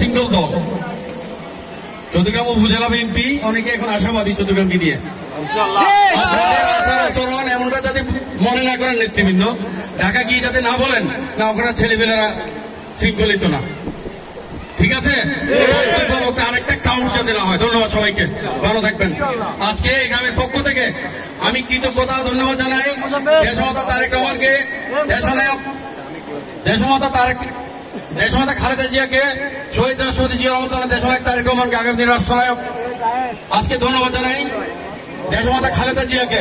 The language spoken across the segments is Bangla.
সিঙ্গল দল। চট্টগ্রাম উপজেলা বিএনপি অনেকে এখন আশাবাদী চট্টগ্রামকে নিয়ে। আপনাদের আচার আচরণ এমনটা যাতে মনে না করেন নেতৃবৃন্দ, ঢাকা গিয়ে যাতে না বলেন না ওখানে ছেলেপেলেরা শৃঙ্খলিত না, ঠিক আছে? আরেকটা কাউন্ট যাতে না হয়। ধন্যবাদ সবাইকে, ভালো থাকবেন। আজকে এই গ্রামের পক্ষ থেকে আমি কৃতজ্ঞতা ধন্যবাদ জানাই দেশমাতা তারেক রহমানকে, দেশনায়ক দেশমাতা খালেদা জিয়াকে, শহীদ রাষ্ট্রপতি জিয়া রহমান, দেশনায়ক তারেক রহমানকে, আগামী দিনের রাষ্ট্রনায়ক। আজকে ধন্যবাদ জানাই দেশমাতা খালেদা জিয়াকে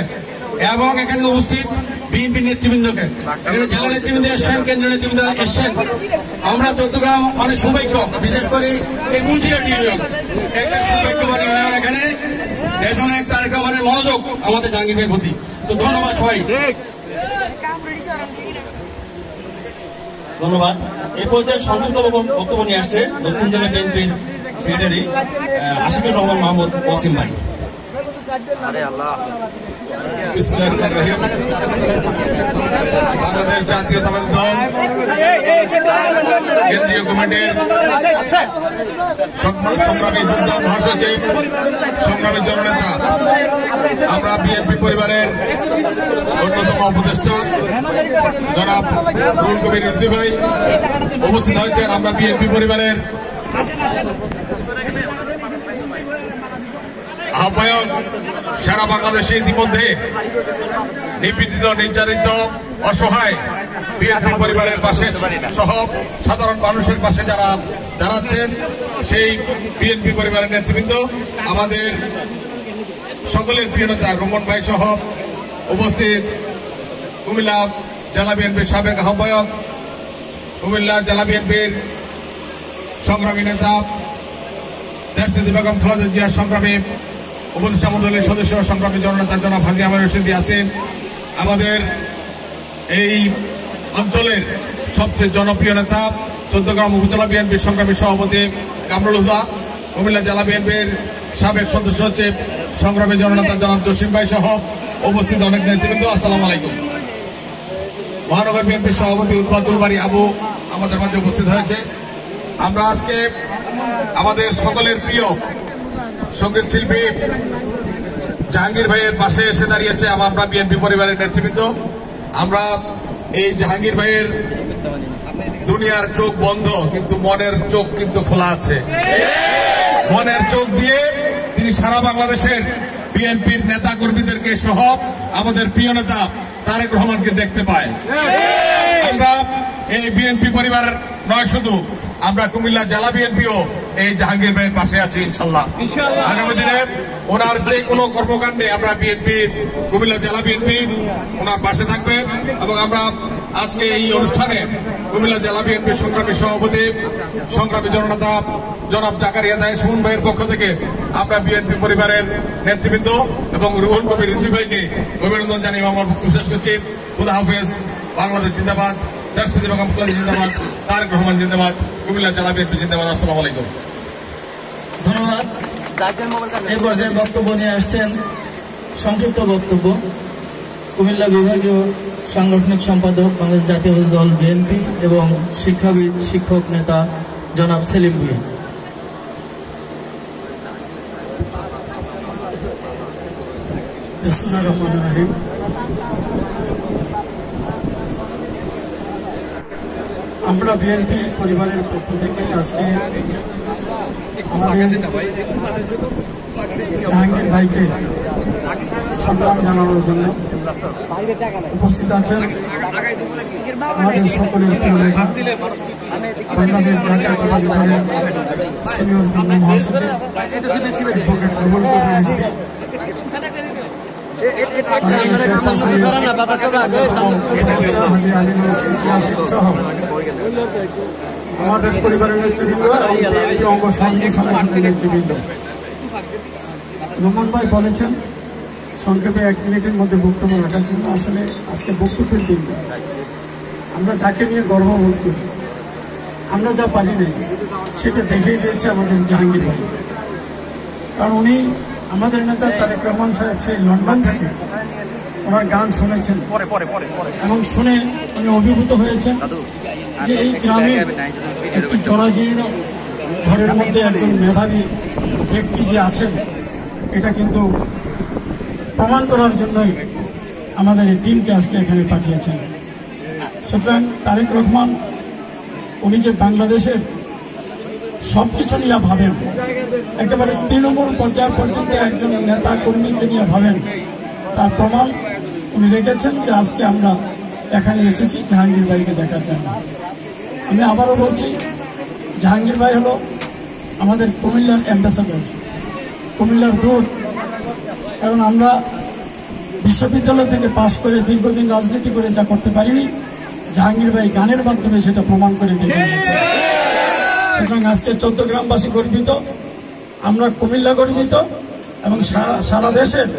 এবং এখানে উপস্থিত বিএনপি নেতৃবৃন্দকে। এখানে জেলা নেতৃবৃন্দ এসছেন, কেন্দ্রীয় নেতৃবৃন্দ এসছেন। আমরা চট্টগ্রাম অনেক সৌভাগ্য, বিশেষ করে এই মুন্সিরহাট ইউনিয়ন একটা সৌভাগ্যবান ইউনিয়ন। এখানে দেশনায়ক তারেক রহমানের মনোযোগ আমাদের জাহাঙ্গীরের প্রতি। তো ধন্যবাদ সবাই, ধন্যবাদ। এই পর্যায়ে সংযুক্ত বক্তব্য নিয়ে আসছে দক্ষিণ জেলা বিএনপির সেক্রেটারি আশিকুর রহমান মাহমুদ ওয়াসিম ভাই। বাংলাদেশ জাতীয়তাবাদী দল কেন্দ্রীয় কমিটির সংগ্রামী যুগ্ম মহাসচিব, সংগ্রামী জননেতা, আমরা বিএনপি পরিবারের অন্যতম উপদেষ্টা জনাব রুহুল কবির রিজভী ভাই উপস্থিত হয়েছেন। আমরা বিএনপি পরিবারের আহ্বায়ক, সারা বাংলাদেশে ইতিমধ্যে নিপীড়িত, নির্যাতিত, অসহায় বিএনপি পরিবারের পাশে সহ সাধারণ মানুষের পাশে যারা দাঁড়াচ্ছেন, সেই বিএনপি পরিবারের নেতৃবৃন্দ, আমাদের সকলের প্রিয় নেতা রমন ভাই সহ উপস্থিত কুমিল্লা জেলা বিএনপির সাবেক আহ্বায়ক, কুমিল্লা জেলা বিএনপির সংগ্রামী নেতা, দেশনেত্রী বেগম খালেদা জিয়ার সংগ্রামী উপদেষ্টা মণ্ডলীর সদস্য, সংগ্রামী জননেতা জনাব হাজী আমির রশিদ ইয়াসিন, আমাদের এই অঞ্চলের সবচেয়ে জনপ্রিয় নেতা চট্টগ্রাম উপজেলা বিএনপির সংগ্রামী সভাপতি কামরুল হুদা, কুমিল্লা জেলা বিএনপির সাবেক সদস্য সচিব, সংগ্রামী জননেতা জনাব জসিম ভাই সহ উপস্থিত অনেক নেতৃবৃন্দ, আসসালামু আলাইকুম। মহানগর বিএনপির সভাপতি উৎপাদুল বাড়ি আবু আমাদের মাঝে উপস্থিত হয়েছে। আমরা আজকে আমাদের সকলের প্রিয় সঙ্গীত শিল্পী জাহাঙ্গীর ভাইয়ের পাশে এসে দাঁড়িয়েছে আমরা বিএনপি পরিবারের নেতৃবৃন্দ। আমরা এই জাহাঙ্গীর ভাইয়ের দুনিয়ার চোখ বন্ধ, কিন্তু মনের চোখ কিন্তু খোলা আছে। মনের চোখ দিয়ে তিনি সারা বাংলাদেশের বিএনপির নেতা কর্মীদেরকে সহ আমাদের প্রিয় নেতা তারেক রহমানকে দেখতে পায়। আমরা এই বিএনপি পরিবার নয়, শুধু আমরা কুমিল্লা জেলা বিএনপিও এই জাহাঙ্গীর ভাইয়ের পাশে আছি ইনশাল্লাহ। আগামী দিনে ওনার যে কোনো কর্মকাণ্ডে আমরা বিএনপি, কুমিল্লা জেলা বিএনপি ওনার পাশে থাকবে। এবং আমরা আজকে এই অনুষ্ঠানে কুমিল্লা জেলা বিএনপির সংগ্রামী সভাপতি, সংগ্রামী জননেতা জনাব জাকারিয়া দায় সুমন ভাইয়ের পক্ষ থেকে আমরা বিএনপি পরিবারের নেতৃবৃন্দ এবং রুহুল কবির রিজভী ভাইকে অভিনন্দন জানিয়ে আমার বক্তব্য শেষ করছি। খুদা হাফেজ। বাংলাদেশ জিন্দাবাদ, দেশনেত্রী বেগম খালেদা জিন্দাবাদ, তারেক রহমান জিন্দাবাদ, কুমিল্লা জেলা বিএনপি জিন্দাবাদ। আসসালামু আলাইকুম। ধন্যবাদ। এই পর্যায়ে বক্তব্য নিয়ে আসছেন সংক্ষিপ্ত বক্তব্য কুমিল্লা বিভাগীয় সাংগঠনিক সম্পাদক, বাংলাদেশ জাতীয়তাবাদী দল বিএনপি এবং শিক্ষাবিদ, শিক্ষক নেতা জনাব সেলিম ভুঁইয়া। বিসমিল্লাহির রহমানির রহিম। আমরা বিএনপি পরিবারের পক্ষ থেকে আজকে আমাদের জাহাঙ্গীর ভাইকে সম্মান জানানোর জন্য উপস্থিত আছেন আমাদের সকলের প্রিয় নেতা, বাংলাদেশ জাতীয়তাবাদী দলের সিনিয়র যুগ্ম মহাসচিব অ্যাডভোকেট রুহুল কবির রিজভী, আমার দেশ পরিবারের নেতৃবৃন্দ এবং অঙ্গ সংগঠনের নেতৃবৃন্দ। রমন ভাই বলেছেন সংক্ষেপে 1 মিনিটের মধ্যে বক্তব্য রাখার জন্য। আসলে আজকে বক্তব্যের দিন। আমরা যাকে নিয়ে গর্ববোধ করি, আমরা যা পারি নাই সেটা দেখিয়ে দিয়েছে আমাদের জাহাঙ্গীর ভাই। কারণ উনি আমাদের নেতা তারেক রহমান সাহেব সেই লন্ডন থেকে ওনার গান শুনেছেন এবং শুনে উনি অভিভূত হয়েছেন যে এই গ্রামে একটি জরাজীর্ণ ঘরের মধ্যে একজন মেধাবী ব্যক্তি যে আছেন এটা কিন্তু প্রমাণ করার জন্যই আমাদের এই টিমকে আজকে এখানে পাঠিয়েছেন। সুতরাং তারেক রহমান উনি যে বাংলাদেশের সব কিছু নিয়ে ভাবেন, একেবারে তৃণমূল পর্যায় পর্যন্ত একজন নেতা কর্মীকে নিয়ে ভাবেন, তার প্রমাণ উনি রেখেছেন যে আজকে আমরা এখানে এসেছি জাহাঙ্গীর ভাইকে দেখার জন্য। আমি আবারও বলছি, জাহাঙ্গীর ভাই হলো আমাদের কুমিল্লার অ্যাম্বাসাডর, কুমিল্লার দূত। কারণ আমরা বিশ্ববিদ্যালয় থেকে পাশ করে দীর্ঘদিন রাজনীতি করে যা করতে পারিনি, জাহাঙ্গীর ভাই গানের মাধ্যমে সেটা প্রমাণ করে দিয়ে গেছে। সুতরাং আজকে চট্টগ্রামবাসী গর্বিত, আমরা কুমিল্লা গর্বিত এবং সারা দেশের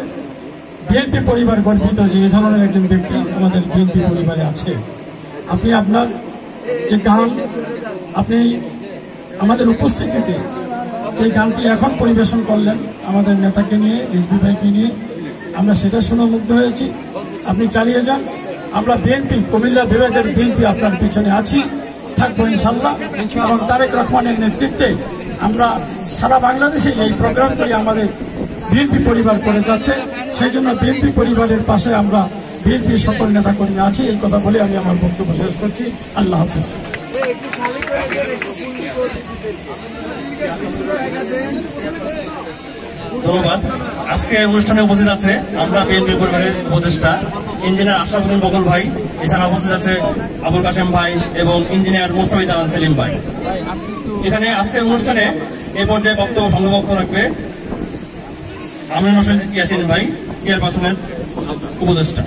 বিএনপি পরিবার গর্বিত যে এই ধরনের একজন ব্যক্তি আমাদের বিএনপি পরিবারে আছে। আপনি আপনার যে গান, আপনি আমাদের উপস্থিতিতে যে গানটি এখন পরিবেশন করলেন আমাদের নেতাকে নিয়ে, এসবি ভাইকে নিয়ে, আমরা সেটা শুনে মুগ্ধ হয়েছি। আপনি চালিয়ে যান, আমরা বিএনপি কুমিল্লা বিভাগের বিএনপি আপনার পিছনে আছি, থাকবো ইনশাল্লাহ। এবং তারেক রহমানের নেতৃত্বে আমরা সারা বাংলাদেশে এই প্রোগ্রামগুলি আমাদের বিএনপি পরিবার করে যাচ্ছে। সেই জন্য বিএনপি পরিবারের পাশে আমরা বিএনপির সকল নেতাকর্মী আছি। এই কথা বলে আমি আমার বক্তব্য শেষ করছি। আল্লাহ হাফিজ। ধন্যবাদ। আজকে অনুষ্ঠানে উপস্থিত আছে আমরা বিএনপি পরিবারের উপদেষ্টা ইঞ্জিনিয়ার আশরাফুদ্দিন বকুল ভাই, এছাড়া উপস্থিত আছে আবুল কাশেম ভাই এবং ইঞ্জিনিয়ার মুস্তাফিজ সেলিম ভাই। এখানে আজকের অনুষ্ঠানে এই পর্যায়ে বক্তব্য সংক্ষিপ্ত রাখবে আমিনুল হোসেন ইয়াসিন ভাই, চেয়ারপারসনের উপদেষ্টা।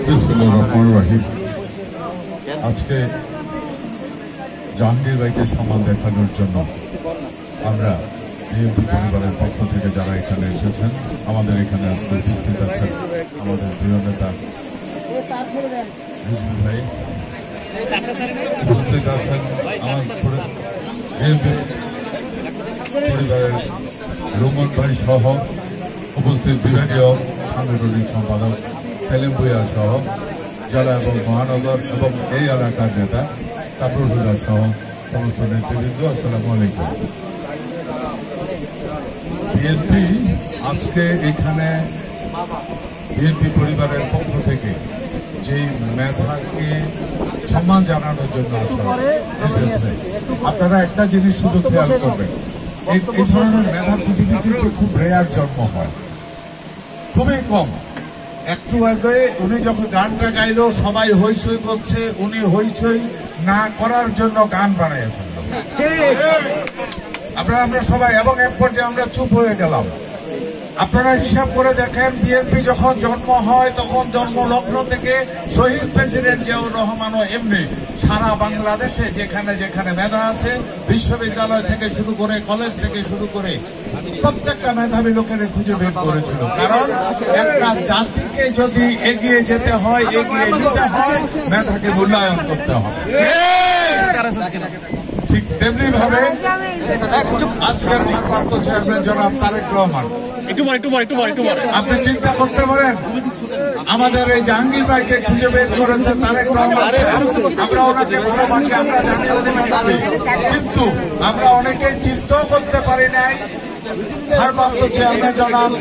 বিসমিল্লাহির রহমানির রহিম। আজকে জাহাঙ্গীর ভাইকে সম্মান দেখানোর জন্য আমরা বিএনপি পরিবারের পক্ষ থেকে যারা এখানে এসেছেন, আমাদের এখানে আজকে উপস্থিত আছেন আমাদের প্রিয় নেতা রিজভী ভাই, উপস্থিত আছেন আমার বিএনপি পরিবারের রোমন ভাই সহ উপস্থিত বিভাগীয় সাংগঠনিক সম্পাদক সেলিম ভুঁইয়া সহ জেলা এবং মহানগর এবং এই এলাকার নেতা কামরুল হুদা সহ সমস্ত নেতৃবৃন্দ, আসসালামু আলাইকুম। বিএনপি আজকে এখানে বিএনপি পরিবারের পক্ষ থেকে যেই মেধাকে সম্মান জানানোর জন্য এসেছে, আপনারা একটা জিনিস শুধু খেয়াল করবেন, এই ধরনের মেধা পৃথিবীতে খুব রেয়ার জন্ম হয়, খুবই কম। একটু আগে উনি যখন গানটা গাইলো সবাই হইচই করছে, উনি হইচই না করার জন্য গান বানায় ফেলল। আমরা সবাই এবং এক পর্যায়ে আমরা চুপ হয়ে গেলাম। আপনারা হিসাব করে দেখেন, বিএনপি যখন জন্ম হয় তখন জন্ম লগ্ন থেকে শহীদ প্রেসিডেন্ট জিয়াউর রহমানও এমনি সারা বাংলাদেশে যেখানে যেখানে মেধা আছে, বিশ্ববিদ্যালয় থেকে শুরু করে কলেজ থেকে শুরু করে প্রত্যেকটা মেধাবী লোকের খুঁজে বের করেছিল। কারণ একটা জাতিকে যদি এগিয়ে যেতে হয়, এগিয়ে নিতে হয়, মেধাকে মূল্যায়ন করতে হবে। ঠিক তেমনি ভাবে আজকের ভারপ্রাপ্ত চেয়ারম্যান জনাব তারেক রহমান, আপনি চিন্তা করতে পারেন আমাদের এই জাহাঙ্গীর ভাইকে খুঁজে বের করেছে তারেক রহমান। আমরা ওনাকে ভালোবাসি, আমরা জানি উনি মেধাবী, কিন্তু আমরা অনেকেই চিন্তাও করতে পারি নাই ভারপ্রাপ্ত চেয়ারম্যান জনাব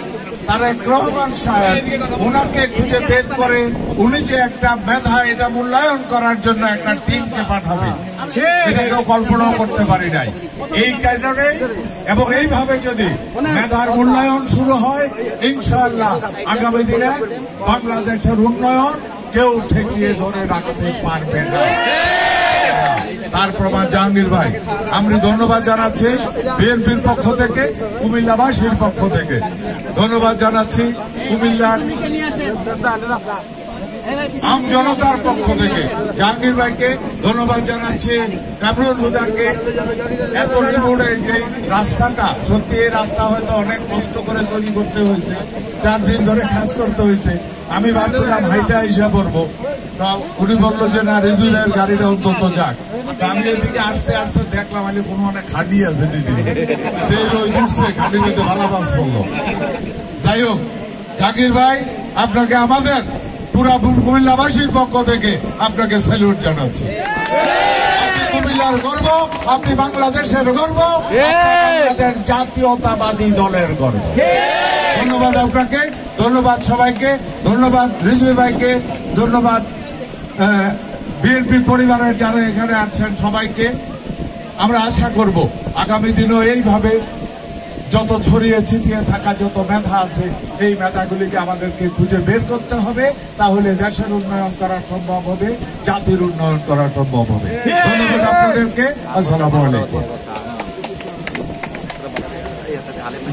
তারেক রহমান সাহেব ওনাকে খুঁজে বের করে উনি যে একটা মেধা এটা মূল্যায়ন করার জন্য একটা টিমকে পাঠাবে, এটা কেউ কল্পনাও করতে পারি নাই। এই কারণে এবং এইভাবে যদি মেধার মূল্যায়ন শুরু হয়, ইনশাআল্লাহ আগামী দিনে বাংলাদেশের উন্নয়ন কেউ ঠেকিয়ে ধরে রাখতে পারবে না। তার প্রমাণ জাহাঙ্গীর ভাই। আমি ধন্যবাদ জানাচ্ছি বিএনপির পক্ষ থেকে, কুমিল্লাবাসীর পক্ষ থেকে ধন্যবাদ জানাচ্ছি, কুমিল্লার আম জনতার পক্ষ থেকে জাহাঙ্গীর ভাইকে ধন্যবাদ জানাচ্ছি, কামরুল হুদাকে। এত নিপুণের যে রাস্তাটা, সত্যি এই রাস্তা হয়তো অনেক কষ্ট করে তৈরি করতে হয়েছে, 4 দিন ধরে কাজ করতে হয়েছে। আমি ভাবছিলাম হাইটা হিসাব করবো, তা উনি বললো যে না, রিজুলের গাড়িটা অন্তত যাক। আমি এদিকে আসতে আসতে দেখলাম আমি কোনো অনেক খালি আছে দিদি, সেই ওই দিচ্ছে খালি মধ্যে ভালো বাস করলো। যাই হোক, জাকির ভাই আপনাকে আমাদের পুরা কুমিল্লাবাসীর পক্ষ থেকে আপনাকে স্যালুট জানাচ্ছি। জেলার গর্ব, আপনি বাংলাদেশের গর্ব, বাংলাদেশ জাতীয়তাবাদী দলের গর্ব। ধন্যবাদ আপনাকে, ধন্যবাদ সবাইকে, ধন্যবাদ রিজভী ভাইকে, ধন্যবাদ বিএনপি পরিবারের যারা এখানে আছেন সবাইকে। আমরা আশা করব আগামী দিনও এইভাবে যত ছড়িয়ে ছিটিয়ে থাকা যত মেধা আছে এই মেধাগুলিকে আমাদেরকে খুঁজে বের করতে হবে, তাহলে দেশের উন্নয়ন করা সম্ভব হবে, জাতির উন্নয়ন করা সম্ভব হবে। ধন্যবাদ আপনাদেরকে। আসসালামু আলাইকুম।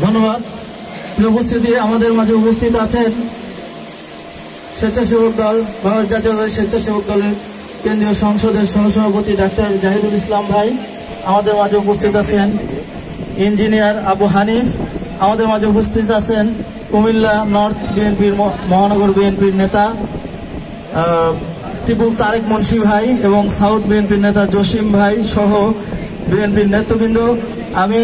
ধন্যবাদ। উপস্থিতি আমাদের মাঝে উপস্থিত আছেন স্বেচ্ছাসেবক দল, বাংলাদেশ জাতীয়তাবাদী স্বেচ্ছাসেবক দলের কেন্দ্রীয় সংসদের সহসভাপতি ডাক্তার জাহিদুল ইসলাম ভাই। আমাদের মাঝে উপস্থিত আছেন ইঞ্জিনিয়ার আবু হানিফ। আমাদের মাঝে উপস্থিত আছেন কুমিল্লা নর্থ বিএনপির মহানগর বিএনপির নেতা টিপু তারেক মুন্সি ভাই এবং সাউথ বিএনপির নেতা জসিম ভাই সহ বিএনপির নেতৃবৃন্দ। আমি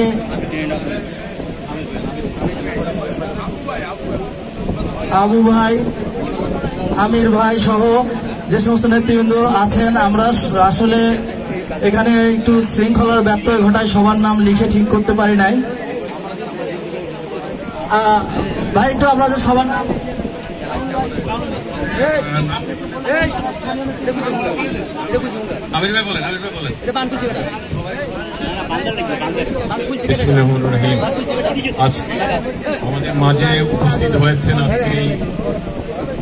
আবু ভাই, আমির ভাই সহ যে সমস্ত নেতৃবৃন্দ আছেন, আমরা আসলে এখানে একটু শৃঙ্খলার ব্যত্যয় ঘটায় সবার নাম লিখে ঠিক করতে পারি নাই। ভাই একটু আপনাদের সবার নাম আজ আমাদের মাঝে উপস্থিত হয়েছেন আজকে এই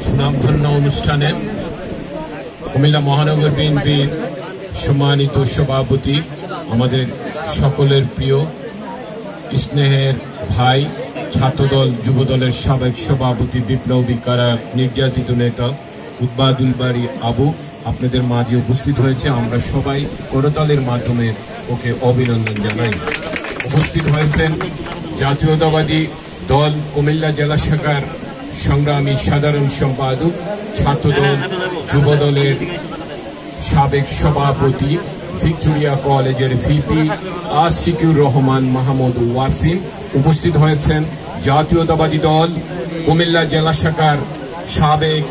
সুনামধন্য অনুষ্ঠানে কুমিল্লা মহানগর বিএনপির সম্মানিত সভাপতি, আমাদের সকলের প্রিয় স্নেহের ভাই, ছাত্রদল যুবদলের সাবেক সভাপতি, বিপ্লবী কারা নির্যাতিত নেতা উদ্বাদুল বাড়ি আবু আপনাদের মাঝে উপস্থিত হয়েছে। আমরা সবাই করতালের মাধ্যমে ওকে অভিনন্দন জানাই। উপস্থিত হয়েছেন জাতীয়তাবাদী দল কুমিল্লা জেলা শাখার সংগ্রামী সাধারণ সম্পাদক, ছাত্রদল যুবদলের সাবেক সভাপতি, ভিক্টোরিয়া কলেজের ভিপি আসিকুর রহমান মাহমুদ ওয়াসিম। উপস্থিত হয়েছেন জাতীয়তাবাদী দল কুমিল্লা জেলা শাখার সাবেক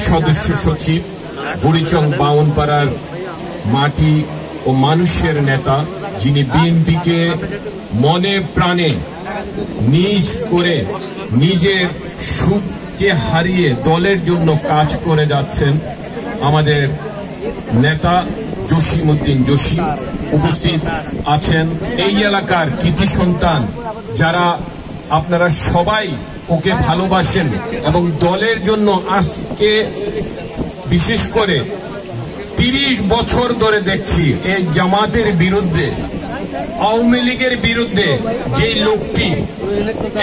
সদস্য সচিব, বুড়িচং বাউনপাড়ার মাটি ও মানুষের নেতা, যিনি বিএনপিকে মনে প্রাণে নিজ করে নিজের সুখকে হারিয়ে দলের জন্য কাজ করে যাচ্ছেন, আমাদের নেতা জসিমউদ্দিন জসিম। উপস্থিত আছেন এই এলাকার কৃতি সন্তান, যারা আপনারা সবাই ওকে ভালোবাসেন এবং দলের জন্য আজকে বিশেষ করে 30 বছর ধরে দেখছি এই জামাতের বিরুদ্ধে, আওয়ামী লীগের বিরুদ্ধে যে লোকটি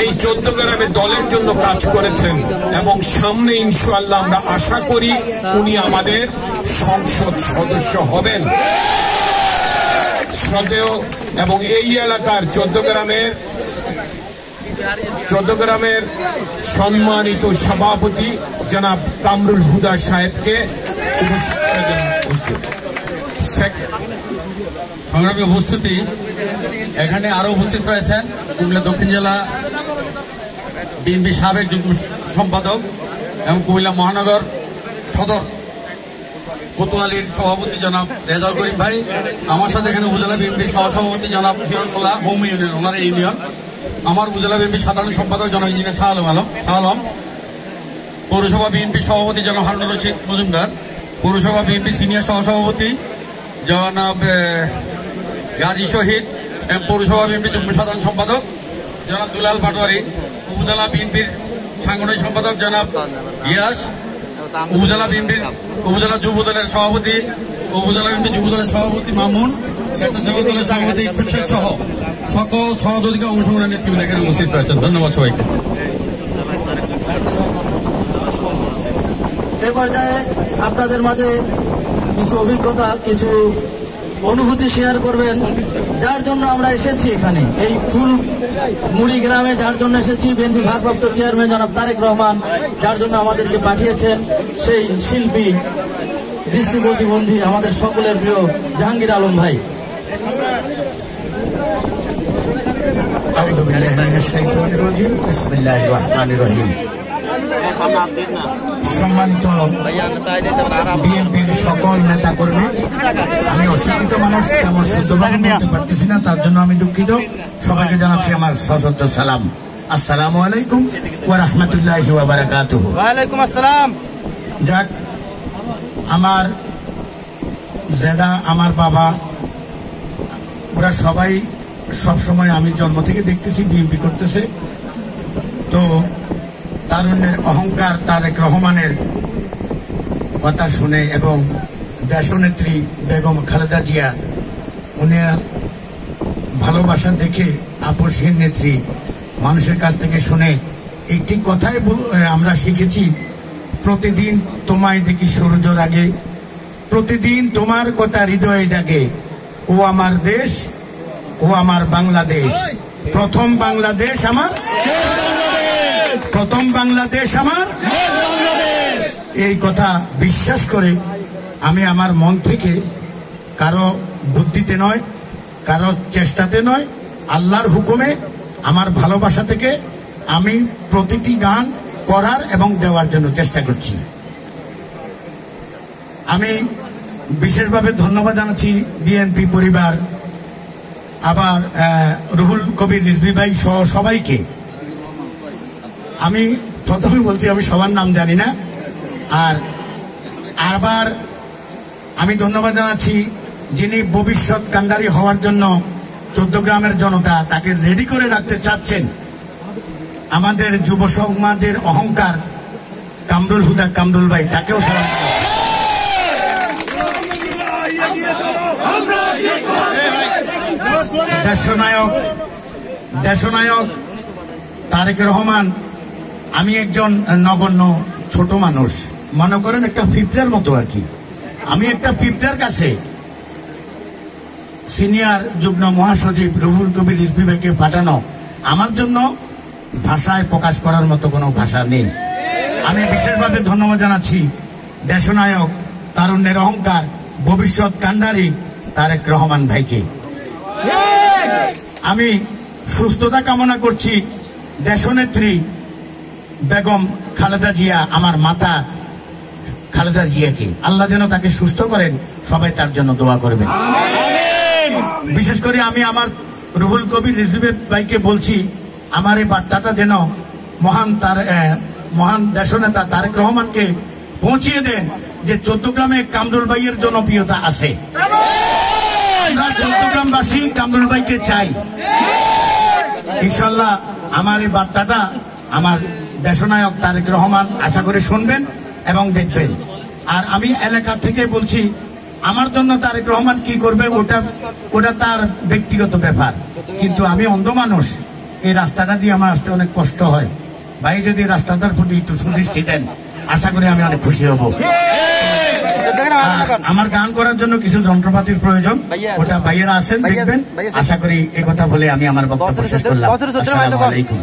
এই 14 গ্রামে দলের জন্য কাজ করেছেন এবং সামনে ইনশাআল্লাহ আমরা আশা করি উনি আমাদের সংসদ সদস্য হবেন। শ্রদ্ধেয় এবং এই এলাকার 14 গ্রামের সম্মানিত সভাপতি জনাব কামরুল হুদা সাহেবকে সংগ্রামী উপস্থিতি, এখানে আরো উপস্থিত রয়েছেন কুমিল্লা দক্ষিণ জেলা বিএনপি সাবেক যুগ্ম সম্পাদক এবং কুমিল্লা মহানগর সদর কোতোয়ালির সভাপতি জনাব রেজাউল করিম ভাই। আমার সাথে এখানে উপজেলা বিএনপির সহসভাপতি জনাব হিরণমোল্লা হোম ইউনিয়ন, ওনার ইউনিয়ন। আমার উপজেলা বিএনপির সাধারণ সম্পাদক জনাব ইঞ্জিনিয়ার শাহ আলম, পৌরসভা বিএনপির সভাপতি জনাব হারুনুর রশিদ মজুমদার, পৌরসভা বিএনপি সিনিয়র সহসভাপতি জনাব গাজী শহীদ এবং পৌরসভা বিএনপির যুগ্ম সাধারণ সম্পাদক জনাব দুলাল পাটোয়ারি, উপজেলা বিএনপির সাংগঠনিক সম্পাদক জনাব গিয়াস, উপজেলা যুব দলের সভাপতি, উপজেলা বিএনপির যুব দলের সভাপতি মামুন, স্বেচ্ছাসেবক দলের সভাপতি খুরশেদ সহ সকল সহযোগিতা অংশগ্রহণের নেতৃবৃন্দ এখানে উপস্থিত রয়েছেন। ধন্যবাদ সবাইকে। এ পর্যায়ে আপনাদের মাঝে কিছু অভিজ্ঞতা, কিছু অনুভূতি শেয়ার করবেন, যার জন্য আমরা এসেছি এখানে এই ফুলমুড়ি গ্রামে, যার জন্য এসেছি বিএনপি ভারপ্রাপ্ত চেয়ারম্যান জনাব তারেক রহমান যার জন্য আমাদেরকে পাঠিয়েছেন, সেই শিল্পী দৃষ্টি প্রতিবন্ধী আমাদের সকলের প্রিয় জাহাঙ্গীর আলম ভাই। আউযু বিল্লাহি মিনাশ শাইতানির রাজিম। বিসমিল্লাহির রহমানির রহিম। সম্মানিত বিএনপির সকল নেতা কর্মী, আমি অশিক্ষিত মানুষ, তেমন শুদ্ধভাবে বলতে পারতেছি না, তার জন্য আমি দুঃখিত। সবাইকে জানাচ্ছি আমার সশস্ত্র সালাম। আসসালামু আলাইকুম ওয়া রাহমাতুল্লাহি ওয়া বারাকাতুহু। ওয়ালাইকুম আসসালাম। যাক, আমার জেডা, আমার বাবা, ওরা সবাই সবসময় আমি জন্ম থেকে দেখতেছি বিএনপি করতেছে। তো তারুণ্যের অহংকার তারেক রহমানের কথা শুনে এবং দেশনেত্রী বেগম খালেদা জিয়া উনার ভালোবাসা দেখে আপসহীন নেত্রী মানুষের কাছ থেকে শুনে একটি কথাই আমরা শিখেছি, প্রতিদিন তোমায় দেখি সূর্যের আগে, প্রতিদিন তোমার কথা হৃদয়ে জাগে, ও আমার দেশ, ও আমার বাংলাদেশ, প্রথম বাংলাদেশ আমার, প্রথম বাংলাদেশ আমার। এই কথা বিশ্বাস করে আমি আমার মন থেকে, কারো বুদ্ধিতে নয়, কারো চেষ্টাতে নয়, আল্লাহর হুকুমে আমার ভালোবাসা থেকে আমি প্রতিটি গান করার এবং দেওয়ার জন্য চেষ্টা করছি। আমি বিশেষভাবে ধন্যবাদ জানাচ্ছি বিএনপি পরিবার, আবার রুহুল কবির রিজভী ভাই সহ সবাইকে। আমি প্রথমে বলছি আমি সবার নাম জানি না। আর আবার আমি ধন্যবাদ জানাচ্ছি যিনি ভবিষ্যৎ কান্ডারি হওয়ার জন্য 14 গ্রামের জনতা তাকে রেডি করে রাখতে চাচ্ছেন, আমাদের যুব সমাজের অহংকার কামরুল হুদা কামরুল ভাই, তাকেও সালাম। দেশনায়ক তারেক রহমান, আমি একজন নগণ্য ছোট মানুষ, মনে করেন একটা পিঁপড়ার মতো আর কি। আমি একটা পিঁপড়ার কাছে সিনিয়র যুগ্ম মহাসচিব রুহুল কবির রিজভী ভাইকে পাঠানো আমার জন্য ভাষায় প্রকাশ করার মতো কোনো ভাষা নেই। আমি বিশেষভাবে ধন্যবাদ জানাচ্ছি দেশনায়ক, তারুণ্যের অহংকার, ভবিষ্যৎ কান্ডারি তারেক রহমান ভাইকে। আমি সুস্থতা কামনা করছি দেশনেত্রী বেগম খালেদা জিয়া, আমার মাতা খালেদা জিয়াকে। আল্লাহ যেন তাকে সুস্থ করেন, সবাই তার জন্য দোয়া করবেন। বিশেষ করে আমি আমার রুহুল কবির রিজভী ভাইকে বলছি, আমার এই বার্তাটা যেন মহান দেশনেতা তারেক রহমানকে পৌঁছিয়ে দেন যে 14 গ্রামে কামরুল ভাইয়ের জনপ্রিয়তা আছে। আমরা 14 গ্রামবাসী কামরুল ভাইকে চাই। ইনশাল্লাহ আমার এই বার্তাটা আমার দেশনায়ক তারেক রহমান আশা করে শুনবেন এবং দেখবেন। আর আমি এলাকা থেকে বলছি, আমার জন্য তারেক রহমান কি করবে ওটা তার ব্যক্তিগত ব্যাপার, কিন্তু আমি অন্ধ মানুষ, এই রাস্তাটা দিয়ে আমার আসতে অনেক কষ্ট হয়। ভাই যদি রাস্তাটার প্রতি একটু সুদৃষ্টি দেন, আশা করি আমি অনেক খুশি হব। আমার গান করার জন্য কিছু যন্ত্রপাতির প্রয়োজন, ওটা ভাইয়েরা আছেন, দেখবেন। আশা করি এই কথা বলে আমি আমার বক্তব্য শেষ করলাম। আসসালামু আলাইকুম।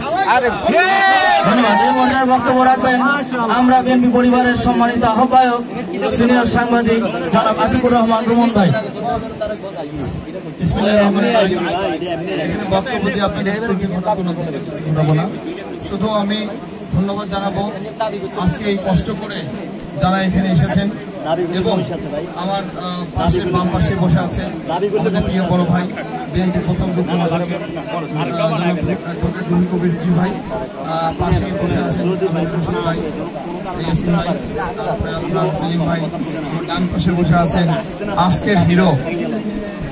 ধন্যবাদ। এই পর্যায়ে বক্তব্য রাখবেন আমরা বিএনপি পরিবারের সম্মানিত আহ্বায়ক সিনিয়র সাংবাদিক জনাব আতিকুর রহমান রুমন ভাই। বক্তব্য দিয়ে আপনাদের ঘটাবো না, শুধু আমি ধন্যবাদ জানাবো আজকে এই কষ্ট করে যারা এখানে এসেছেন এবং আমার পাশে বাম পাশে বসে আছেন আমাদের প্রিয় বড় ভাই বিএনপির প্রথম যুগ্ম মহাসচিব অ্যাডভোকেট রুহুল কবির রিজভী ভাই, পাশে বসে আছেন আমার জসিম ভাই, ইয়াসিন ভাই, তারপরে আপনার সেলিম ভাই, ডান পাশে বসে আছেন আজকের হিরো,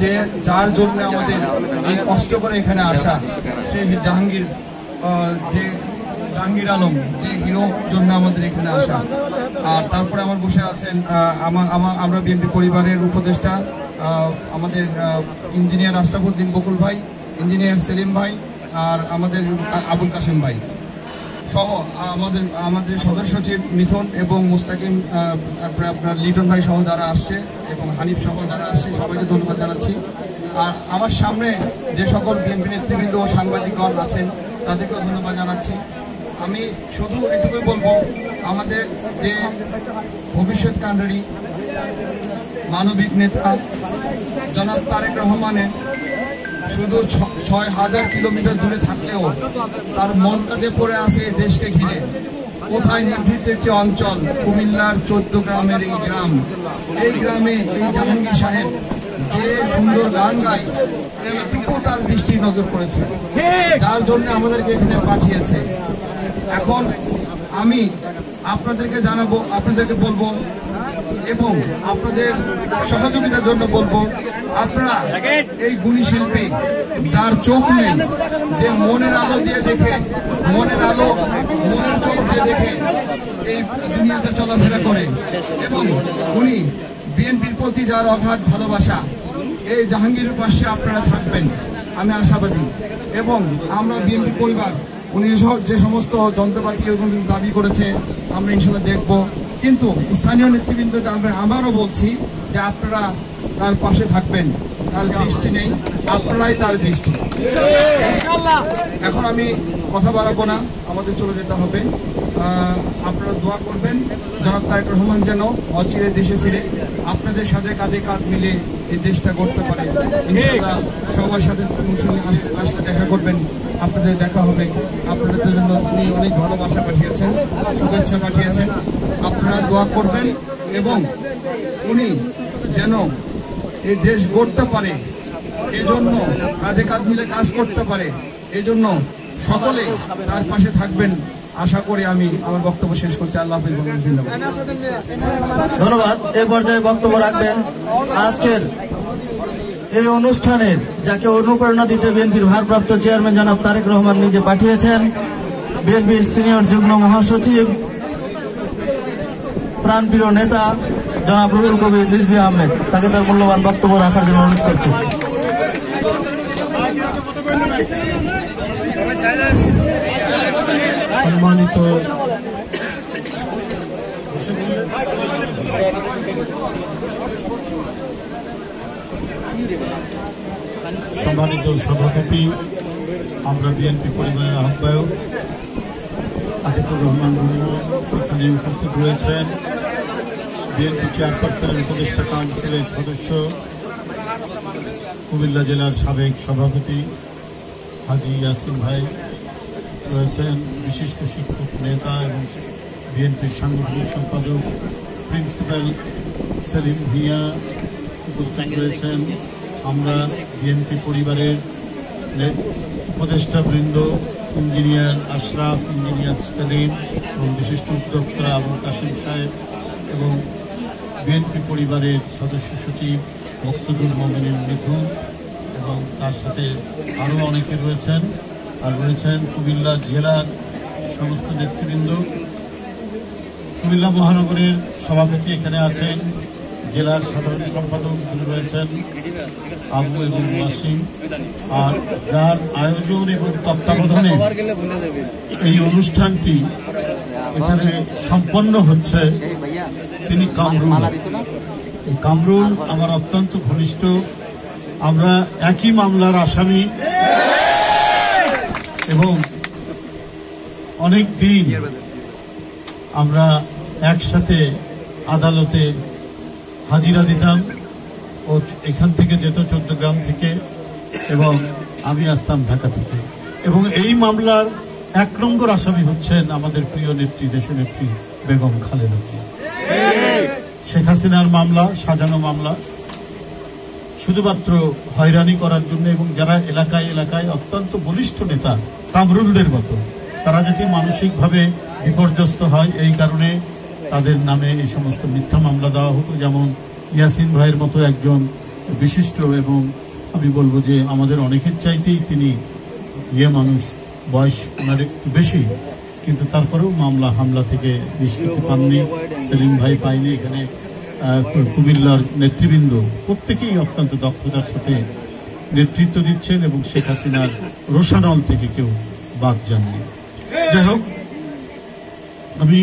যে যার জন্য আমাদের এই কষ্ট করে এখানে আসা, সে জাহাঙ্গীর আলম, যে হিরো জন্য আমাদের এখানে আসা। আর তারপরে আমার বসে আছেন আমরা বিএনপি পরিবারের উপদেষ্টা আমাদের ইঞ্জিনিয়ার আশরাফুদ্দিন বকুল ভাই, ইঞ্জিনিয়ার সেলিম ভাই, আর আমাদের আবুল কাশেম ভাই সহ আমাদের সদস্য সচিব মিথুন এবং মুস্তাকিম, তারপরে আপনার লিটন ভাই সহ যারা আসছে এবং হানিফ সহ যারা আসছে, সবাইকে ধন্যবাদ জানাচ্ছি। আর আমার সামনে যে সকল বিএনপি নেতৃবৃন্দ ও সাংবাদিকগণ আছেন তাদেরকেও ধন্যবাদ জানাচ্ছি। আমি শুধু এটুকুই বলবো, আমাদের যে ভবিষ্যৎ কান্ডারি মানবিক নেতা জনাব তারেক রহমানের শুধু 6000 কিলোমিটার দূরে থাকলেও তার মনটা যে পড়ে আছে দেশকে ঘিরে, কোথায় নিভৃত একটি অঞ্চল, কুমিল্লার 14 গ্রামের এই গ্রামে এই জাহাঙ্গীর সাহেব যে সুন্দর গান গায় এইটুকু তার দৃষ্টি নজর করেছে, যার জন্য আমাদেরকে এখানে পাঠিয়েছে। এখন আমি আপনাদেরকে জানাবো, আপনাদেরকে বলবো এবং আপনাদের সহযোগিতার জন্য বলবো, আপনারা এই গুণী শিল্পী তার চোখ নেই, যে মনের আলো দিয়ে দেখে, মনের চোখ দিয়ে দেখে এই দুনিয়াতে চলাফেরা করে, এবং উনি বিএনপির প্রতি যার অগাধ ভালোবাসা, এই জাহাঙ্গীরের পাশে আপনারা থাকবেন আমি আশাবাদী। এবং আমরা বিএনপি পরিবার উনি যে সমস্ত যন্ত্রপাতি দাবি করেছে আমরা ইনশাল্লাহ দেখব, কিন্তু স্থানীয় নেতৃবৃন্দকে আমরা আবারও বলছি যে আপনারা তার পাশে থাকবেন। তার দৃষ্টি নেই, আপনারাই তার দৃষ্টি। এখন আমি কথা বাড়াবো না, আমাদের চলে যেতে হবে। আপনারা দোয়া করবেন জনাব তারেক রহমান যেন অচিরে দেশে ফিরে আপনাদের সাথে কাঁধে কাঁধ মিলে এই দেশটা করতে পারে। ইনশাআল্লাহ সবার সাথে আসলে দেখা করবেন, আপনাদের দেখা হবে। আপনাদের জন্য উনি অনেক ভালোবাসা পাঠিয়েছেন, শুভেচ্ছা পাঠিয়েছেন। আপনারা দোয়া করবেন এবং উনি যেন এই দেশ গড়তে পারে, এজন্য কাঁধে কাঁধ মিলে কাজ করতে পারে, এজন্য সকলে তার পাশে থাকবেন আশা করি। আমি আমার বক্তব্য শেষ করছি। আল্লাহ হাফেজ। ধন্যবাদ। এ পর্যায়ে বক্তব্য রাখবেন আজকের এই অনুষ্ঠানের, যাকে অনুপ্রেরণা দিতে বিএনপির ভারপ্রাপ্ত চেয়ারম্যান জনাব তারেক রহমান নিজে পাঠিয়েছেন, বিএনপির সিনিয়র যুগ্ম মহাসচিব, প্রাণপ্রিয় নেতা জনাব রুহুল কবির রিজভী আহমেদ, তাকে তার মূল্যবান বক্তব্য রাখার জন্য অনুরোধ করছি। সম্মানিত সভাপতি, আমরা বিএনপি পরিবারের আহ্বায়ক আতিকুর রহমান এখানে উপস্থিত রয়েছেন, বিএনপি চেয়ারপারসনের উপদেষ্টা কাউন্সিলের সদস্য, কুমিল্লা জেলার সাবেক সভাপতি হাজি ইয়াসিন ভাই রয়েছেন, বিশিষ্ট শিক্ষক নেতা এবং বিএনপির সাংগঠনিক সম্পাদক প্রিন্সিপাল সেলিম ভুঁইয়া উপস্থিত রয়েছেন। আমরা বিএনপি পরিবারের উপদেষ্টাবৃন্দ, ইঞ্জিনিয়ার আশরাফ, ইঞ্জিনিয়ার সেলিম এবং বিশিষ্ট উদ্যোক্তা আবুল কাসিম সাহেব এবং বিএনপি পরিবারের সদস্য সচিব মকসুদুল মোমিনুল মিথুন এবং তার সাথে আরও অনেকে রয়েছেন। আর রয়েছেন কুমিল্লা জেলার সমস্ত নেতৃবৃন্দ, কুমিল্লা মহানগরের সভাপতি এখানে আছেন, জেলার সাধারণ সম্পাদক রয়েছেন আবু এবং ওয়াসিম, আর যার আয়োজন এবং তত্ত্বাবধানে এই অনুষ্ঠানটি এখানে সম্পন্ন হচ্ছে তিনি কামরুল। কামরুল আমার অত্যন্ত ঘনিষ্ঠ, আমরা একই মামলার আসামি এবং অনেক দিন আমরা একসাথে আদালতে হাজিরা দিতাম। ও এখান থেকে যেত 14 গ্রাম থেকে এবং আমি আসতাম ঢাকা থেকে। এবং এই মামলার 1 নম্বর আসামি হচ্ছেন আমাদের প্রিয় নেত্রী, দেশনেত্রী বেগম খালেদা জিয়া। শেখ হাসিনার মামলা, সাজানো মামলা, শুধুমাত্র হয়রানি করার জন্য, এবং যারা এলাকায় এলাকায় অত্যন্ত বলিষ্ঠ নেতা কামরুলদের মতো, তারা যাতে মানসিকভাবে বিপর্যস্ত হয় এই কারণে তাদের নামে এই সমস্ত মিথ্যা মামলা দেওয়া হতো। যেমন ইয়াসিন ভাইয়ের মতো একজন বিশিষ্ট, এবং আমি বলবো যে আমাদের অনেকের চাইতেই তিনি মানুষ, বয়স ওনার একটু বেশি, কিন্তু তারপরেও মামলা হামলা থেকে নিষ্কৃতি পাননি, সেলিম ভাই পাইনি। এখানে কুমিল্লার নেতৃবৃন্দ প্রত্যেকেই অত্যন্ত দক্ষতার সাথে নেতৃত্ব দিচ্ছেন এবং শেখ হাসিনার রোষানল থেকে কেউ বাদ যাননি। যাই হোক, আমি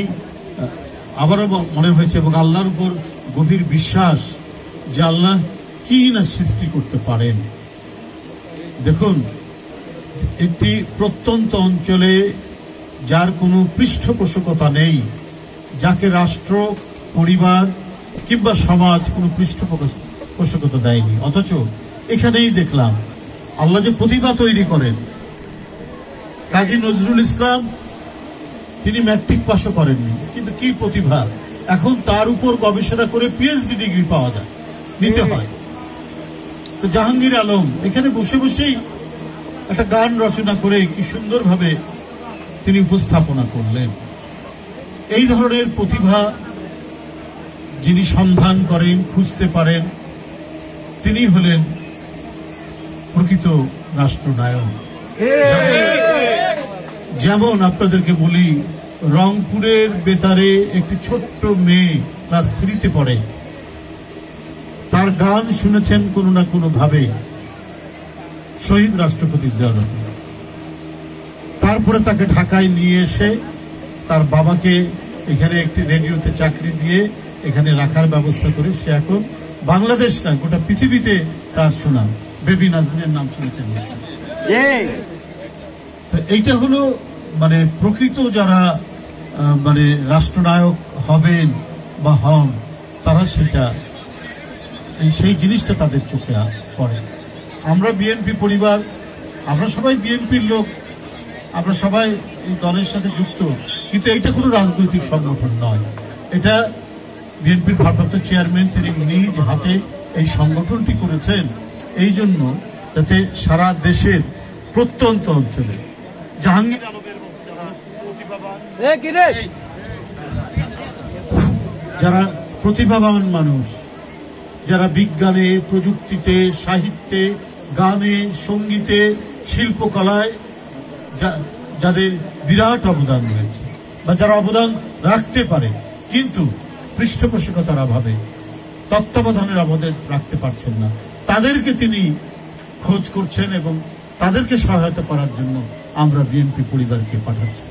আবারও মনে হয়েছে এবং আল্লাহর উপর গভীর বিশ্বাস যে আল্লাহ কি না সৃষ্টি করতে পারেন। দেখুন, একটি প্রত্যন্ত অঞ্চলে যার কোনো পৃষ্ঠপোষকতা নেই, যাকে রাষ্ট্র, পরিবার কিংবা সমাজ কোনো পৃষ্ঠপোষকতা দেয়নি, অথচ এখানেই দেখলাম আল্লাহ যে প্রতিভা তৈরি করেন। কাজী নজরুল ইসলাম তিনি ম্যাট্রিক পাসও করেননি, কিন্তু কি প্রতিভা! এখন তার উপর গবেষণা করে পিএইচডি ডিগ্রি পাওয়া যায়, নিতে হয়। তো জাহাঙ্গীর আলম এখানে বসে বসেই একটা গান রচনা করে কি সুন্দরভাবে তিনি উপস্থাপনা করলেন। এই ধরনের প্রতিভা যিনি সন্ধান করেন, খুঁজতে পারেন, তিনি হলেন প্রকৃত রাষ্ট্রনায়ক। যেমন আপনাদেরকে বলি, রংপুরের বেতারে একটি ছোট্ট মেয়ে ক্লাস 3-তে পড়ে, তার গান শুনেছেন কোনো না কোনো ভাবে শহীদ রাষ্ট্রপতি জিয়াউর রহমান। তারপরে তাকে ঢাকায় নিয়ে এসে তার বাবাকে এখানে একটি রেডিওতে চাকরি দিয়ে এখানে রাখার ব্যবস্থা করে সে এখন বাংলাদেশ না গোটা পৃথিবীতে তার সুনাম। বেবি নাজরিনের নাম শুনেছেন। তো এইটা হলো মানে প্রকৃত যারা মানে রাষ্ট্রনায়ক হবেন বা হন, তারা সেটা সেই জিনিসটা তাদের চোখে পড়ে। আমরা বিএনপি পরিবার, আমরা সবাই বিএনপির লোক, আমরা সবাই এই দলের সাথে যুক্ত, কিন্তু এটা কোনো রাজনৈতিক সংগঠন নয়। এটা বিএনপির ভারপ্রাপ্ত চেয়ারম্যান তিনি নিজ হাতে এই সংগঠনটি করেছেন এই জন্য যাতে সারা দেশের প্রত্যন্ত অঞ্চলে জাহাঙ্গীর আলমের যারা প্রতিভাবান মানুষ, যারা বিজ্ঞানে, প্রযুক্তিতে, সাহিত্যে, গানে, সঙ্গীতে, শিল্পকলায় যাদের বিরাট অবদান রয়েছে বা যারা অবদান রাখতে পারে কিন্তু পৃষ্ঠপোষকতার অভাবে, তত্ত্বাবধানের অভাবে রাখতে পারছেন না, তাদেরকে তিনি খোঁজ করছেন এবং তাদেরকে সহায়তা করার জন্য আমরা বিএনপি পরিবারকে পাঠাচ্ছি।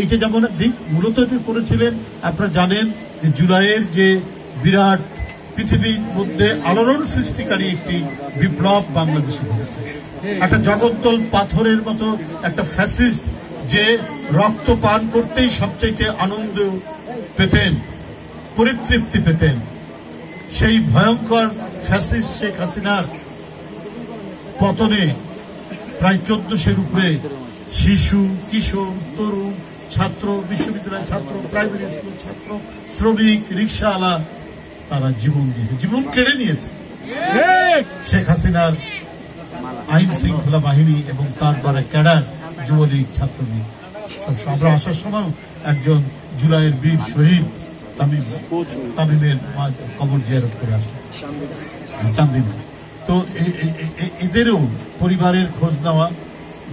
এইটা যেমন দিক মূলত করেছিলেন, আপনারা জানেন যে জুলাইয়ের যে বিরাট পৃথিবীর মধ্যে আলোড়ন সৃষ্টিকারী একটি বিপ্লব বাংলাদেশে হয়েছে। একটা জগদ্দল পাথরের মতো একটা ফ্যাসিস্ট যে রক্ত পান করতেই সবচাইতে আনন্দ পেতেন, পরিতৃপ্তি পেতেন, সেই ভয়ঙ্কর ফ্যাসিস্ট শেখ হাসিনার পতনে প্রায় 1400-এর উপরে শিশু, কিশোর, তরুণ, ছাত্র, বিশ্ববিদ্যালয়ের ছাত্র, প্রাইমারি স্কুল ছাত্র, শ্রমিক, রিক্সাওয়ালা তারা জীবন দিয়েছে, জীবন কেড়ে নিয়েছে শেখ হাসিনার আইন শৃঙ্খলা বাহিনী এবং তার দ্বারা ক্যাডার, যুবলীগ, ছাত্রলীগ। আমরা আসার সময় একজন জুলাইয়ের বীর শহীদ তামিমের কবর জিয়ারত করে আসে চান্দিনা। তো এদেরও পরিবারের খোঁজ নেওয়া,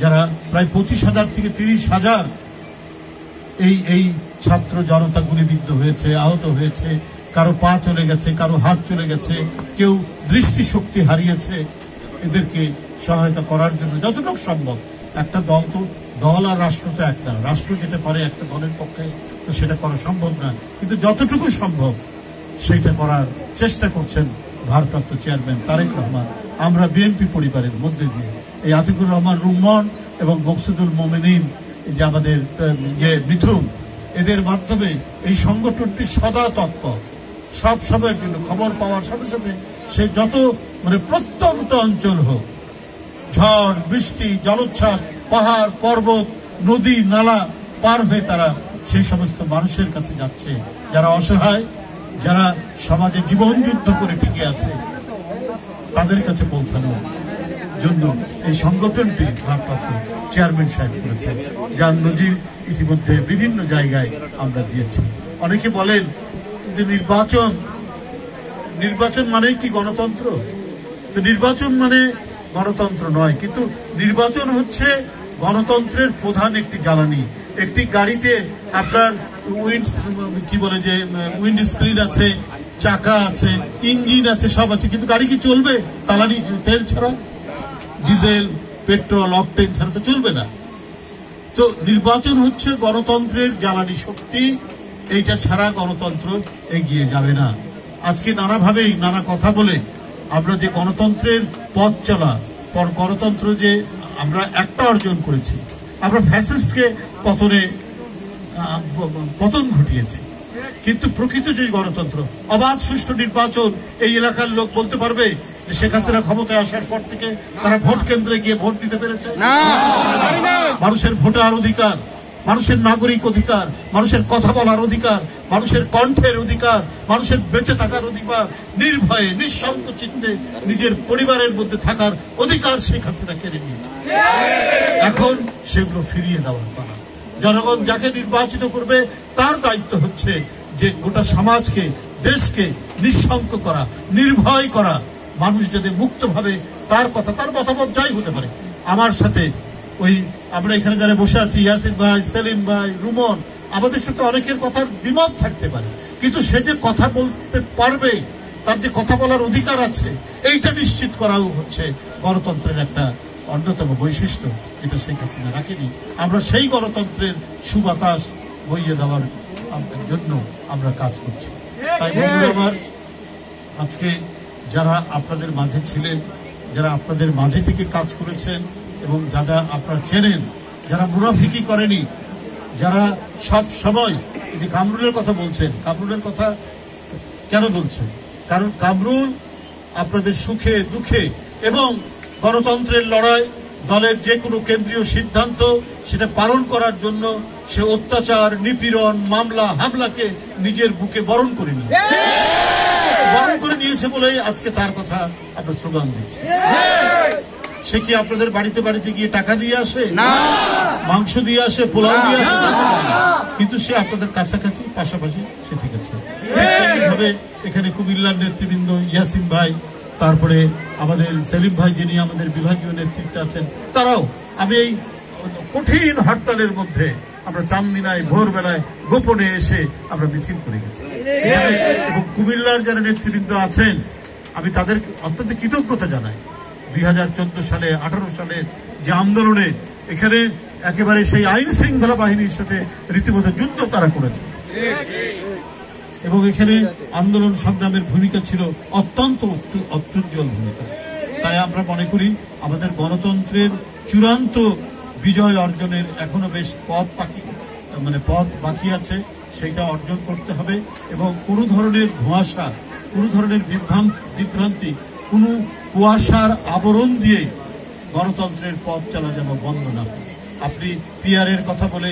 যারা প্রায় 25,000 থেকে 30,000 এই ছাত্র জনতা গুলিবিদ্ধ হয়েছে, আহত হয়েছে, কারো পা চলে গেছে, কারো হাত চলে গেছে, কেউ দৃষ্টিশক্তি হারিয়েছে, এদেরকে সহায়তা করার জন্য যতটুকু সম্ভব। একটা দল তো, দল আর রাষ্ট্র তো একটা, রাষ্ট্র যেটা পারে একটা দলের পক্ষে তো সেটা করা সম্ভব না, কিন্তু যতটুকু সম্ভব সেটা করার চেষ্টা করছেন ভারপ্রাপ্ত চেয়ারম্যান তারেক রহমান। আমরা বিএনপি পরিবারের মধ্যে দিয়ে এই আতিকুর রহমান রুম্মন এবং মকসুদুল মোমেনিন, যে আমাদের মিথুন, এদের মাধ্যমে এই সংগঠনটি সদা তৎপর, সব সময়ের জন্য খবর পাওয়ার সাথে সাথে সে যত মানে প্রত্যন্ত অঞ্চল হোক, ঝড় বৃষ্টি, জলোচ্ছ্বাস, পাহাড় পর্বত, নদী নালা পার হয়ে তারা সেই সমস্ত মানুষের কাছে যাচ্ছে যারা অসহায়, যারা সমাজে জীবন যুদ্ধ করে টিকে আছে, তাদের কাছে পৌঁছানোর জন্য এই সংগঠনটি ভারপ্রাপ্ত চেয়ারম্যান সাহেব করেছেন, যার নজির ইতিমধ্যে বিভিন্ন জায়গায় আমরা দিয়েছি। অনেকে বলেন যে নির্বাচন মানেই কি গণতন্ত্র? তো নির্বাচন মানে গণতন্ত্র নয়, কিন্তু নির্বাচন হচ্ছে গণতন্ত্রের প্রধান একটি জ্বালানি। একটি গাড়িতে আপনার উইন্ড স্ক্রিন আছে, চাকা আছে, ইঞ্জিন আছে, সব আছে, কিন্তু গাড়ি কি চলবে জ্বালানি তেল ছাড়া? ডিজেল, পেট্রোল, অকটেন ছাড়া তো চলবে না। তো নির্বাচন হচ্ছে গণতন্ত্রের জ্বালানি শক্তি, এইটা ছাড়া গণতন্ত্র এগিয়ে যাবে না। আজকে নানাভাবেই নানা কথা বলে আমরা যে গণতন্ত্রের পথ চলা, গণতন্ত্র যে আমরা একটা অর্জন করেছি, আমরা ফ্যাসিস্টকে পতন ঘটিয়েছি, কিন্তু প্রকৃত যে গণতন্ত্র, অবাধ সুষ্ঠু নির্বাচন, এই এলাকার লোক বলতে পারবে যে শেখ হাসিনা ক্ষমতায় আসার পর থেকে তারা ভোট কেন্দ্রে গিয়ে ভোট দিতে পেরেছে? মানুষের ভোটার অধিকার, মানুষের নাগরিক অধিকার, মানুষের কথা বলার অধিকার, মানুষের কণ্ঠের অধিকার, মানুষের বেঁচে থাকার অধিকার, নির্ভয়ে নিঃসংকোচিতে নিজের পরিবারের মধ্যে থাকার অধিকার শেখ হাসিনা কেড়ে নিয়েছে। এখন সেগুলো ফিরিয়ে দেওয়ার পালা। জনগণ যাকে নির্বাচিত করবে তার দায়িত্ব হচ্ছে যে গোটা সমাজকে, দেশকে নিঃশঙ্ক করা, নির্ভয় করা, মানুষ যাতে মুক্তভাবে তার কথা, তার মতামত যাই হতে পারে। আমার সাথে ওই আমরা এখানে যারা বসে আছি, ইয়াসিন ভাই, সেলিম ভাই, রুমন, আমাদের সাথে অনেকের কথার দ্বিমত থাকতে পারে, কিন্তু সে যে কথা বলতে পারবে, তার যে কথা বলার অধিকার আছে, এইটা নিশ্চিত করাও হচ্ছে গণতন্ত্রের একটা অন্যতম বৈশিষ্ট্য, যেটা শেখ হাসিনা রাখেনি। আমরা সেই গণতন্ত্রের সুবাতাস বইয়ে দেওয়ার জন্য আমরা কাজ করছি। তাই বন্ধুরা আমার, আজকে যারা আপনাদের মাঝে ছিলেন, যারা আপনাদের মাঝে থেকে কাজ করেছেন এবং যারা আপনারা চেনেন, যারা মুনাফিকি করেনি, যারা সব সময় এই যে কামরুলের কথা বলছেন, কামরুলের কথা কেন বলছেন? কারণ কামরুল আপনাদের সুখে দুঃখে এবং গণতন্ত্রের লড়াই, দলের যে কোনো কেন্দ্রীয় সিদ্ধান্ত সেটা পালন করার জন্য সে অত্যাচার, নিপীড়ন, মামলা, হামলাকে নিজের বুকে বরণ করে নিয়েছে বলেই আজকে তার কথা আমরা স্লোগান দিচ্ছি। সে কি আপনাদের বাড়িতে বাড়িতে গিয়ে টাকা দিয়ে আসে, মাংস দিয়ে আসে, পোলাও দিয়ে আসে? কিন্তু সে আপনাদের কাছাকাছি, পাশাপাশি সে থেকেছে। এইভাবে এখানে কুমিল্লার নেতৃবৃন্দ, ইয়াসিন ভাই, তারপরে আমাদের সেলিম ভাই যিনি আমাদের বিভাগীয় নেতৃত্বে আছেন, তারাও, আমি এই কঠিন হরতালের মধ্যে আমরা চান্দিনায় ভোরবেলায় গোপনে এসে আমরা মিছিল করে গেছি এবং কুমিল্লার যারা নেতৃবৃন্দ আছেন আমি তাদের অত্যন্ত কৃতজ্ঞতা জানাই। 2014 সালে 18 সালে যে আন্দোলনে এখানে একেবারে সেই আইন শৃঙ্খলা বাহিনীর সাথে রীতিমতো যুদ্ধ তারা করেছে এবং এখানে আন্দোলন সংগ্রামের ভূমিকা ছিল অত্যন্ত অত্যুজ্জ্বল ভূমিকা। তাই আমরা মনে করি আমাদের গণতন্ত্রের চূড়ান্ত বিজয় অর্জনের এখনো বেশ পথ বাকি আছে, সেটা অর্জন করতে হবে এবং কোনো ধরনের ধোঁয়াশা, কোনো ধরনের বিভ্রান্তি, কোনো কুয়াশার আবরণ দিয়ে গণতন্ত্রের পথ চলা যেন বন্ধ না হয়। আপনি পিআরের কথা বলে,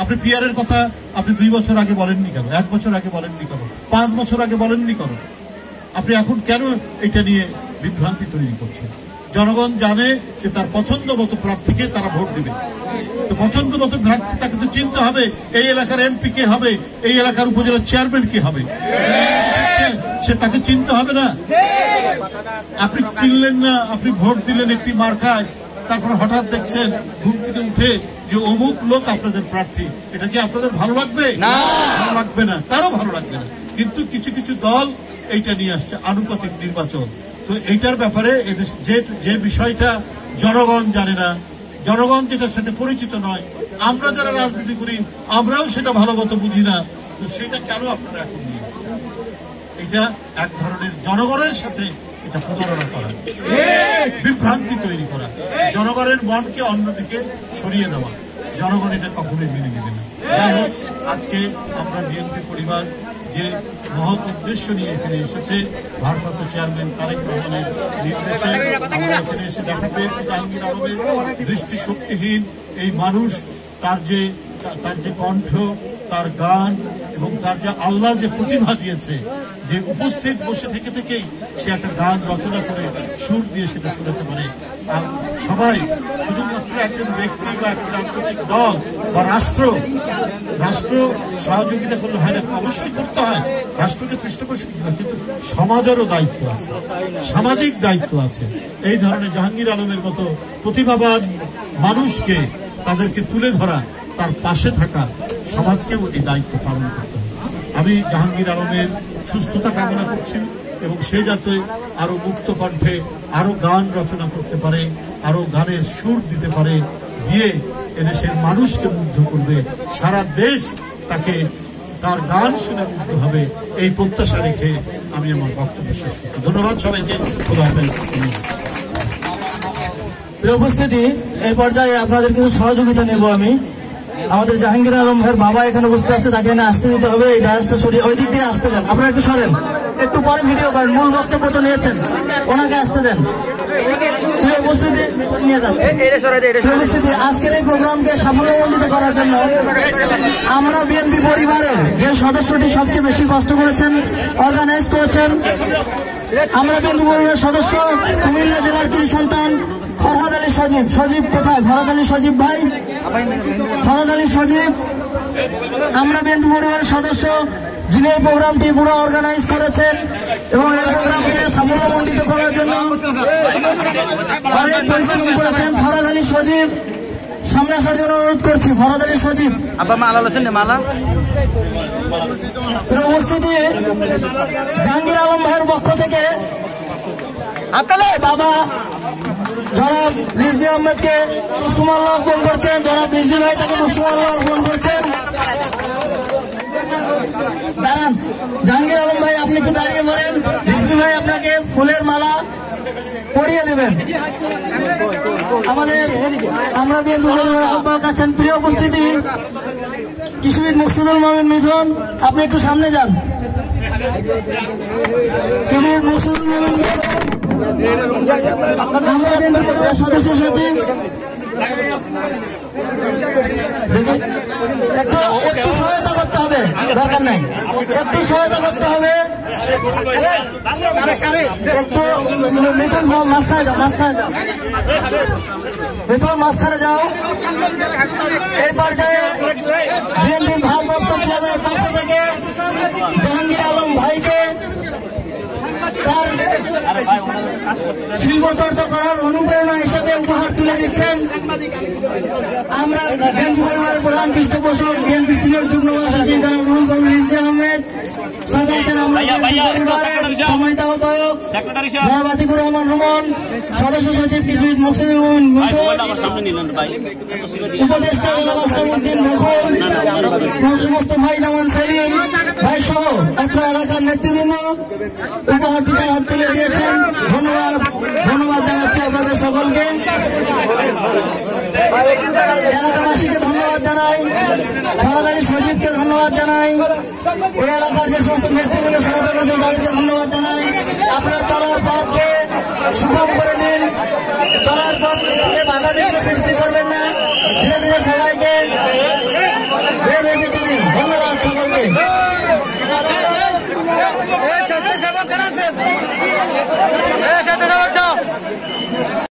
আপনি পিআরের কথা আপনি 2 বছর আগে বলেননি কেন, 1 বছর আগে বলেননি কেন, 5 বছর আগে বলেননি কেন? আপনি এখন কেন এটা নিয়ে বিভ্রান্তি তৈরি করছেন? জনগণ জানে যে তার পছন্দ মতো প্রার্থীকে তারা ভোট দেবে। তো পছন্দ মতো প্রার্থী তাকে তো চিনতে হবে, এই এলাকার এমপি কে হবে, এই এলাকার উপজেলার চেয়ারম্যান কে হবে, সে তাকে চিনতে হবে না? আপনি চিনলেন না, আপনি ভোট দিলেন একটি মার্কায়, তারপর হঠাৎ দেখছেন ঘুম থেকে উঠে যে অমুক লোক আপনাদের প্রার্থী, এটা কি আপনাদের ভালো লাগবে? ভালো লাগবে না, কারো ভালো লাগবে না। কিন্তু কিছু কিছু দল এইটা নিয়ে আসছে আনুপাতিক নির্বাচন। তো এইটার ব্যাপারে যে বিষয়টা জনগণ জানে না, জনগণ যেটার সাথে পরিচিত নয়, আমরা যারা রাজনীতি করি আমরাও সেটা ভালো মতো বুঝি না, তো সেটা কেন আপনারা এখন নিয়ে আসছেন? এটা এক ধরনের জনগণের সাথে এটা প্রতারণা করা, বিভ্রান্তি তৈরি করা, জনগণের মনকে অন্যদিকে সরিয়ে দেওয়া। জনগণ এটা কখনোই মেনে নেবে না। যাই হোক, আজকে আমরা বিএনপি পরিবার যে মহৎ উদ্দেশ্য নিয়ে এখানে এসেছে, ভারপ্রাপ্ত চেয়ারম্যান তারেক রহমানের নির্দেশে আমরা এখানে এসে দেখা পেয়েছি জাহাঙ্গীর আলমের দৃষ্টিশক্তিহীন এই মানুষ, তার যে কণ্ঠ, তার গান এবং তার যে আল্লাহ যে প্রতিভা দিয়েছে, যে উপস্থিত বসে থেকে থেকেই সে একটা গান রচনা করে সুর দিয়ে সেটা শোনাতে পারে। আর সবাই শুধুমাত্র একজন ব্যক্তি বা একটা রাজনৈতিক দল বা রাষ্ট্র সহযোগিতা করলে হয় না, অবশ্যই করতে হয়, রাষ্ট্রকে পৃষ্ঠপোষক করতে হয়, কিন্তু সমাজেরও দায়িত্ব আছে, সামাজিক দায়িত্ব আছে। এই ধরনের জাহাঙ্গীর আলমের মতো প্রতিভাবান মানুষকে, তাদেরকে তুলে ধরা, তার পাশে থাকা, সমাজকেও এই দায়িত্ব পালন করতে হবে। আমি জাহাঙ্গীর আলমের সুস্থতা কামনা করছি এবং সে যাতে আরো মুক্ত কণ্ঠে আরো গান রচনা করতে পারে, আরো গানের সুর দিতে পারে, দিয়ে এদেশের মানুষকে মুগ্ধ করবে, সারা দেশ তাকে তার গান শুনে মুগ্ধ হবে, এই প্রত্যাশা রেখে আমি আমার বক্তব্য শেষ করছি। ধন্যবাদ সবাইকে। উপস্থিতি এই পর্যায়ে আপনাদের কিছু সহযোগিতা নেব আমি। আমাদের জাহাঙ্গীর আলম ভাইয়ের বাবা এখানে বসতে আছে, তাকে এনে আসতে দিতে হবে। এই ডায়াসটা সরিয়ে ওই দিক দিয়ে আসতে দেন, আপনারা একটু সরেন, একটু পরে ভিডিও করেন, মূল বক্তব্য তো নিয়েছেন, ওনাকে আসতে দেন। উপস্থিতি নিয়ে যাচ্ছে। উপস্থিতি আজকের এই প্রোগ্রামকে সাফল্যমণ্ডিত করার জন্য আমরা বিএনপি পরিবারের যে সদস্যটি সবচেয়ে বেশি কষ্ট করেছেন, অর্গানাইজ করেছেন, আমরা বিএনপি পরিবারের সদস্য কুমিল্লা জেলার কৃষি সন্তান ফরহাদ আলী সজীব। সজীব কোথায়? ফরহাদ আলী সজীব ভাই, ফরহাদ আলী সজীব আমরা বিএনপি পরিবারের সদস্য, যিনি এই প্রোগ্রামটি পুরো অর্গানাইজ করেছেন এবং এই প্রোগ্রামকে সাফল্যমণ্ডিত করার জন্য অনেক পরিশ্রম করেছেন। ফরহাদ আলী সজীব সামনে আসার জন্য অনুরোধ করছি। ফরহাদ আলী সজীব উপস্থিতি জাহাঙ্গীর আলম ভাইয়ের পক্ষ থেকে বাবা জনাব রিজভী আহমেদকে পুষ্পমাল্য অর্পণ করছেন। জনাব রিজভী ভাই তাকে পুষ্পমাল্য অর্পণ করছেন। দাঁড়ান, জাহাঙ্গীর আলম ভাই আপনি একটু দাঁড়িয়ে পড়েন, রিজভী ভাই আপনাকে ফুলের মালা পরিয়ে দেবেন। আমাদের আমরা বিএনপি পরিবারের আহ্বায়ক আছেন। প্রিয় উপস্থিতি, কৃষিবিদ মুকসুদুল মমিন মিঠুন আপনি একটু সামনে যান। কৃষিবিদ মুকসুদুল মমিন আমরা বিএনপি পরিবারের সদস্য সচিব একটু সহায়তা করতে হবে, দরকার নাই, একটু সহায়তা করতে হবে। একটু মিথুন মাঝখানে যাও, মাঝখানে যাও, মিথুন মাঝখানে যাও। এই পর্যায়ে বিএনপির ভারপ্রাপ্ত চেয়ারম্যানের পক্ষ থেকে জাহাঙ্গীর আলম ভাইকে তার শিল্প চর্চা করার অনুপ্রেরণা হিসেবে উপহার তুলে দিচ্ছেন। আমরা বিএনপি পরিবারের প্রধান পৃষ্ঠপোষক বিএনপি সিনিয়র যুগ্ম মহাসচিব রুহুল কবির রিজভী আহমেদ, সাথে আছেন আমরা বিএনপি পরিবারের সম্মানিত আহ্বায়ক জনাব আতিকুর রহমান রুমন, সদস্য সচিব কৃষিবিদ মুকসুদুল মমিন মিঠুন, উপদেষ্টা জনাব আসলামউদ্দিন বকুল, মোস্তফাই জামান সেলিম ভাই সহ অত্র এলাকার নেতৃবৃন্দ উপহারটি তার হাত তুলে দিয়েছেন। ধন্যবাদ, ধন্যবাদ জানাচ্ছি আপনাদের সকলকে, এলাকাবাসীকে ধন্যবাদ জানাই, ফরহাদ আলী সজীবকে ধন্যবাদ জানাই, ওই এলাকার যে সমস্ত নেতৃবৃন্দ সহায়তা করেছেন তাদেরকে ধন্যবাদ জানাই। আপনারা চলার পথকে সুগম করে দিন, চলার পথকে বাধা বিঘ্ন সৃষ্টি করবেন না, ধীরে ধীরে সবাইকে বের হয়ে যেতে দিন। ধন্যবাদ সকলকে।